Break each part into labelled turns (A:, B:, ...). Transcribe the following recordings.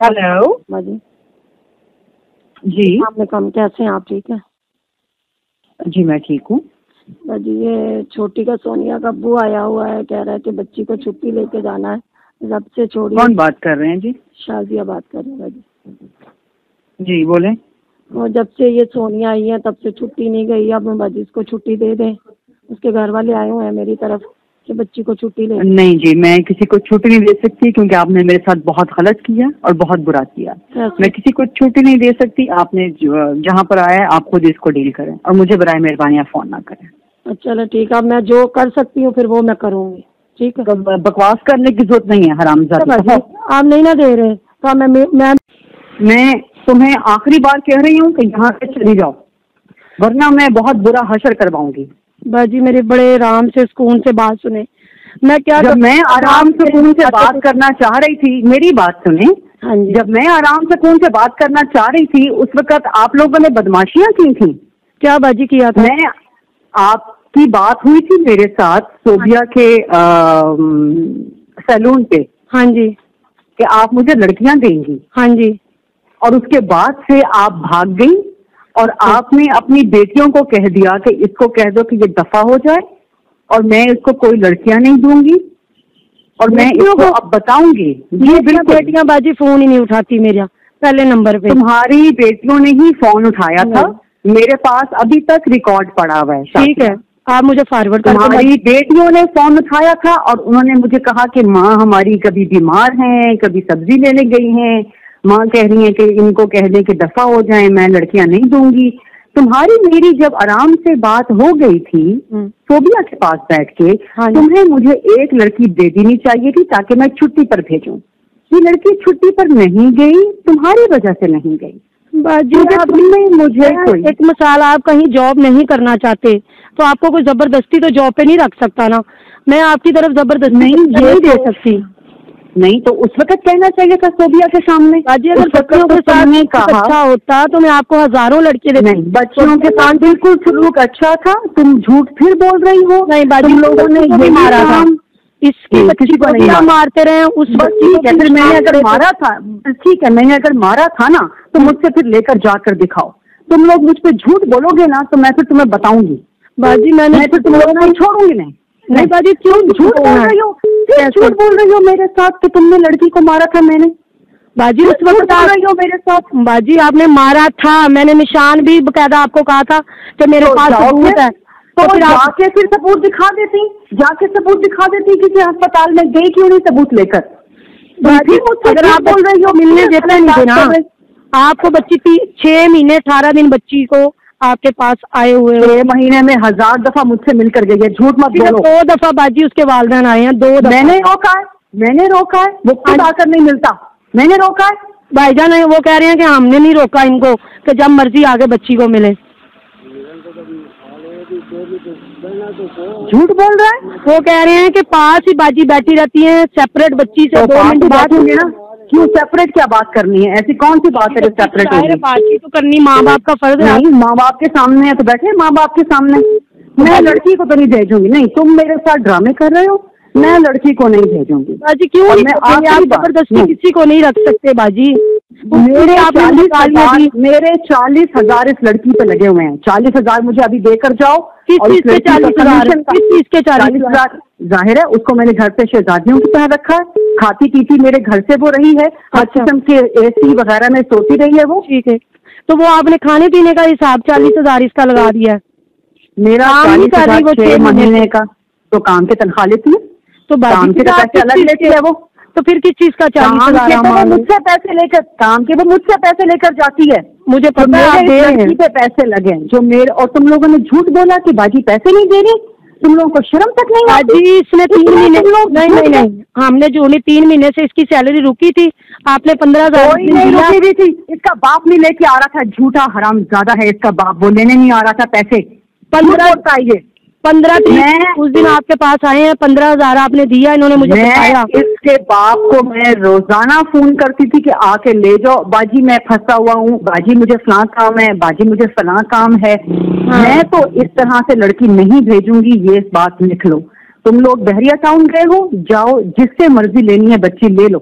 A: Hello
B: बाजी
A: जी।
B: आपने कम कैसे हैं आप? ठीक है
A: जी मैं ठीक हूँ।
B: बाजी ये छोटी का सोनिया का अब्बू आया हुआ है, कह रहा है कि बच्ची को छुट्टी लेके जाना है। जब से छोड़ी
A: कौन बात कर रहे हैं जी?
B: शाजिया बात कर रही है बाजी।
A: जी बोले।
B: और जब से ये सोनिया आई है तब से छुट्टी नहीं गई। अब बाजी इसको छुट्टी दे दें। उसके घर वाले आए हुए हैं मेरी तरफ कि बच्ची को छुट्टी ले।
A: नहीं जी, मैं किसी को छुट्टी नहीं दे सकती क्योंकि आपने मेरे साथ बहुत गलत किया और बहुत बुरा किया। मैं किसी को छुट्टी नहीं दे सकती। आपने जहाँ पर आया है आप खुद इसको डील करें और मुझे बराए मेहरबानी आप फोन ना करें।
B: चलो ठीक है, अब मैं जो कर सकती हूँ फिर वो मैं करूँगी। ठीक है,
A: बकवास करने की जरूरत नहीं है हरामजादा।
B: आप नहीं ना दे रहे तो
A: मैं तुम्हें आखिरी बार कह रही हूँ कि यहाँ से चली जाओ वरना मैं बहुत बुरा हशर करवाऊंगी।
B: बाजी मेरे बड़े आराम से सुकून से बात सुने। मैं क्या
A: जब मैं आराम सुकून से बात करना चाह रही थी, मेरी बात सुने।
B: हाँ जी।
A: जब मैं आराम सुकून से बात करना चाह रही थी उस वक्त आप लोगों ने बदमाशियां की थी।
B: क्या बाजी किया था?
A: मैं आपकी बात हुई थी मेरे साथ सोबिया के सैलून पे।
B: हाँ जी।
A: कि आप मुझे लड़कियां देंगी।
B: हाँ जी।
A: और उसके बाद से आप भाग गई और आपने अपनी बेटियों को कह दिया कि इसको कह दो कि ये दफा हो जाए और मैं इसको कोई लड़कियां नहीं दूंगी और मैं इसको अब बताऊंगी। ये बिल्कुल
B: बेटियां बाजी फोन ही नहीं उठाती मेरा पहले नंबर पे।
A: तुम्हारी बेटियों ने ही फोन उठाया था। मेरे पास अभी तक रिकॉर्ड पड़ा हुआ है।
B: ठीक है, आप मुझे फॉरवर्ड कर।
A: तुम्हारी बेटियों ने फोन उठाया था और उन्होंने मुझे कहा कि माँ हमारी कभी बीमार हैं, कभी सब्जी लेने गई हैं। माँ कह रही है कि इनको कह दें कि दफा हो जाए, मैं लड़कियां नहीं दूंगी। तुम्हारी मेरी जब आराम से बात हो गई थी सोबिया के पास बैठ के, तुम्हें मुझे एक लड़की दे देनी चाहिए थी ताकि मैं छुट्टी पर भेजूं। ये लड़की छुट्टी पर नहीं गई, तुम्हारी वजह से नहीं गई। तुमने मुझे
B: एक मिसाल, आप कहीं जॉब नहीं करना चाहते तो आपको कोई जबरदस्ती तो जॉब पे नहीं रख सकता ना। मैं आपकी तरफ जबरदस्ती नहीं दे सकती।
A: नहीं तो उस वक्त कहना चाहिए था सोबिया के सामने।
B: बाजी अगर बच्चियों के साथ कहा अच्छा होता तो मैं आपको हजारों लड़के देती।
A: नहीं, बच्चियों के साथ बिल्कुल सलूक अच्छा था। तुम झूठ फिर बोल रही हो।
B: नहीं बाजी,
A: तुम लोगों ने ये मारा था।
B: इसकी बच्ची को नहीं मारते रहे उस बच्ची को।
A: फिर मैंने अगर मारा था, ठीक है, मैंने अगर मारा था ना तो मुझसे फिर लेकर जाकर दिखाओ। तुम लोग मुझ पे झूठ बोलोगे ना तो मैं फिर तुम्हें बताऊंगी।
B: बाजी मैं फिर तुम लोगों को
A: छोड़ूंगी नहीं बाजी। क्यों झूठ बोल रही हो? झूठ बोल रही हो मेरे साथ कि तुमने लड़की को मारा था। मैंने
B: बाजी उस वक्त बोल रही हो मेरे साथ। बाजी आपने मारा था, मैंने निशान भी बकायदा आपको कहा था कि मेरे पास सबूत है।
A: तो जाके फिर सबूत दिखा देती, जाके सबूत दिखा देती किसी अस्पताल में गई क्यों नहीं सबूत लेकर।
B: अगर आप बोल रही हो मिलने देते नहीं देना। आपको बच्ची 6 महीने 18 दिन बच्ची को आपके पास आए हुए
A: 6 महीने में 1000 दफा मुझसे मिलकर गई है। झूठ मत बोलो।
B: 2 दफा बाजी उसके वालिदैन आए हैं। 2 दफा
A: मैंने रोका है, मैंने रोका है। वो खुद आकर नहीं मिलता, मैंने रोका है।
B: भाईजान वो कह रहे हैं कि हमने नहीं रोका इनको कि जब मर्जी आगे बच्ची को मिले।
A: झूठ बोल रहा है।
B: वो कह रहे हैं कि पास ही बाजी बैठी रहती है सेपरेट बच्ची से। 2 मिनट बात होंगी ना।
A: क्यों सेपरेट क्या बात करनी है? ऐसी कौन सी बात है जो सेपरेट होगी?
B: बातचीत तो करनी माँ बाप का फर्ज है।
A: नहीं, माँ बाप के सामने है तो बैठे माँ बाप के सामने। मैं लड़की को तो नहीं भेजूंगी। नहीं, तुम मेरे साथ ड्रामे कर रहे हो। मैं लड़की को नहीं भेजूंगी।
B: बाजी क्यों? आप जबरदस्ती किसी को नहीं रख सकते बाजी।
A: मेरे 40,000 इस लड़की पे लगे हुए हैं। 40,000 मुझे अभी देकर जाओ।
B: किस चीज के
A: 40,000? जाहिर है उसको मैंने घर पे शहजादियों की तरह रखा है। खाती पीती मेरे घर से वो रही है। हर किस्म के AC वगैरह में सोती रही है वो।
B: ठीक है, तो वो आपने खाने पीने का हिसाब 40,000 इसका लगा दिया है।
A: मेरा 40,000 6 महीने का तो काम की तनख्वाह लेती है। तो काम के पैसे अलग लेती है वो। तो फिर किस चीज का 40,000? मुझसे पैसे लेकर काम के वो मुझसे पैसे लेकर जाती है। मुझे पता है लड़की पे पैसे लगे जो मेरे। और तुम लोगों ने झूठ बोला कि बाजी पैसे नहीं दे रही। तुम लोगों को शर्म तक नहीं आती?
B: इसने 3 महीने नहीं, हमने जो 3 महीने से इसकी सैलरी रुकी थी। आपने 15,000
A: नहीं रुकी भी थी। इसका बाप नहीं लेके आ रहा था। झूठा हराम ज्यादा है इसका बाप। वो लेने नहीं आ रहा था पैसे। 15
B: उस दिन आपके पास आए हैं। 15,000 आपने दिया। इन्होंने मुझे बताया।
A: इसके बाप को मैं रोजाना फोन करती थी कि आके ले जाओ बाजी, मैं फंसा हुआ हूँ बाजी, मुझे फलां काम है बाजी, मुझे फलां काम है। मैं तो इस तरह से लड़की नहीं भेजूंगी, ये बात लिख लो। तुम लोग बहरिया टाउन गए हो, जाओ जिससे मर्जी लेनी है बच्ची ले लो।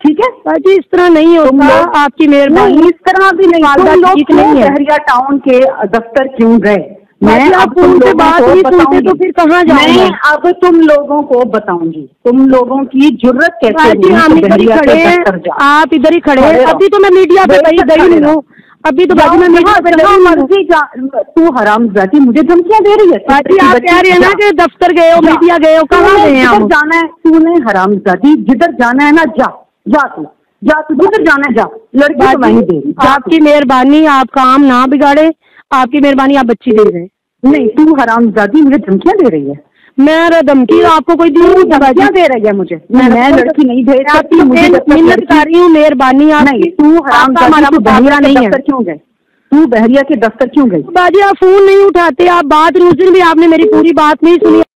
A: ठीक है
B: बाजी, इस तरह नहीं होता, आपकी मेहरबानी।
A: इस तरह भी नहीं। तुम लोग क्यों बहरिया टाउन के दफ्तर क्यों गए? मैं अब तुम से बात नहीं सुनते तो फिर कहाँ जाऊंगी? मैं अब तुम लोगों को बताऊंगी, तुम लोगों की जुर्रत कैसे हुई? हम इधर ही खड़े हैं,
B: आप इधर ही खड़े हैं। अभी तो मैं मीडिया पे गई नहीं हूँ, अभी तो बाजी मैं मीडिया पे मर्जी
A: तू हरामजादी मुझे धमकियां दे रही है।
B: बाजी आप कह रही है ना कि दफ्तर गए हो, मीडिया गए हो, कहाँ गए हैं?
A: जाना है तूने हरामजादी, जिधर जाना है ना जा तू जिधर जाना है जा। लड़की तो वहीं दे।
B: आपकी मेहरबानी, आप काम ना बिगाड़े, आपकी मेहरबानी, आप बच्ची दे रहे।
A: नहीं, तू हरामजादी मुझे धमकियां दे रही है।
B: मैं धमकी आपको कोई
A: धमकियां दे रही है मुझे? मैं लड़की नहीं भेज सकती,
B: मिन्नत कर रही हूँ, मेहरबानी।
A: नहीं, तू हरामजादी बहरिया नहीं है। क्यों गए तू बहरिया के दफ्तर क्यों गई?
B: बाजी आप फोन नहीं उठाते, आप बात उस दिन भी आपने मेरी पूरी बात नहीं सुनी।